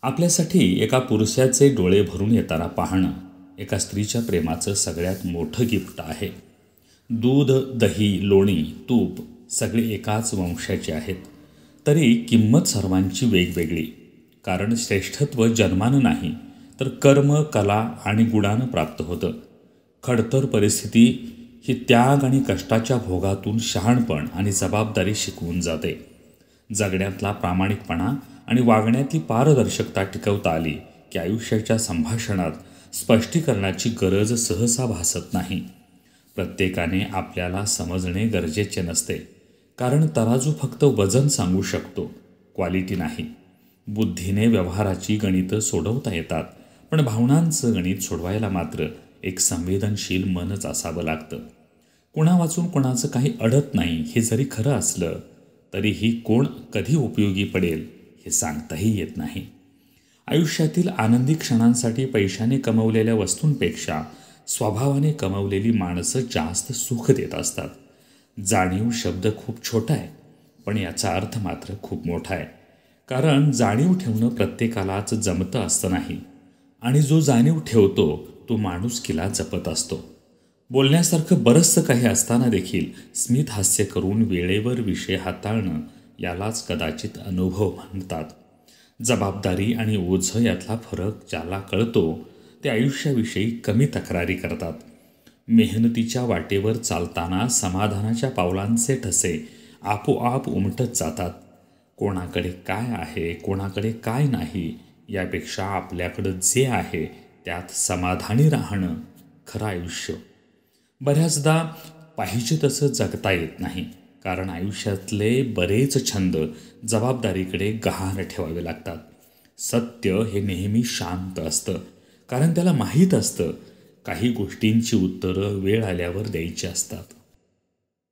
आपल्यासाठी एका पुरुषाचे डोळे भरून येताना पाहणं एका स्त्रीच्या प्रेमाचं सगळ्यात मोठं गिफ्ट आहे. दूध, दही, लोणी, तूप सगळे एकाच वंशाचे आहेत, तरी किंमत सर्वांची वेगवेगळी. कारण श्रेष्ठत्व जन्मानं नाही, तर कर्म, कला आणि गुणानं प्राप्त होतं. खडतर परिस्थिती ही त्याग आणि कष्टाच्या भोगातून शहाणपण आणि जबाबदारी शिकवून जाते. जगण्यातला प्रामाणिकपणा आणि वागण्यातली पारदर्शकता टिकवता आली की आयुष्याच्या संभाषणात स्पष्टीकरणाची गरज सहसा भासत नाही. प्रत्येकाने आपल्याला समजणे गरजेचे नसते, कारण तराजू फक्त वजन सांगू शकतो, क्वालिटी नाही. बुद्धीने व्यवहाराची गणितं सोडवता येतात, पण भावनांचं गणित सोडवायला मात्र एक संवेदनशील मनच असावं लागतं. कुणा वाचून कोणाचं काही अडत नाही हे जरी खरं असलं तरीही कोण कधी उपयोगी पडेल हे सांगताही येत नाही. आयुष्यातील आनंदी क्षणांसाठी पैशाने कमवलेल्या वस्तूंपेक्षा स्वभावाने कमवलेली माणसं जास्त सुख देत असतात. जाणीव शब्द खूप छोटा आहे, पण याचा अर्थ मात्र खूप मोठा आहे. कारण जाणीव ठेवणं प्रत्येकालाच जमतं असतं नाही, आणि जो जाणीव ठेवतो तो माणुसकीला जपत असतो. बोलण्यासारखं बरंचसं काही असताना देखील स्मित हास्य करून वेळेवर विषय हाताळणं यालाच कदाचित अनुभव म्हणतात. जबाबदारी आणि ओझं यातला फरक ज्याला कळतो ते आयुष्याविषयी कमी तक्रारी करतात. मेहनतीच्या वाटेवर चालताना समाधानाच्या पावलांचे ठसे आपोआप उमटत जातात. कोणाकडे काय आहे, कोणाकडे काय नाही, यापेक्षा आपल्याकडं जे आहे त्यात समाधानी राहणं खरं आयुष्य. बऱ्याचदा पाहिजे तसं जगता येत नाही, कारण आयुष्यातले बरेच छंद जबाबदारीकडे गहाण ठेवावे लागतात. सत्य हे नेहमी शांत असतं, कारण त्याला माहीत असतं काही गोष्टींची उत्तरं वेळ आल्यावर द्यायची असतात.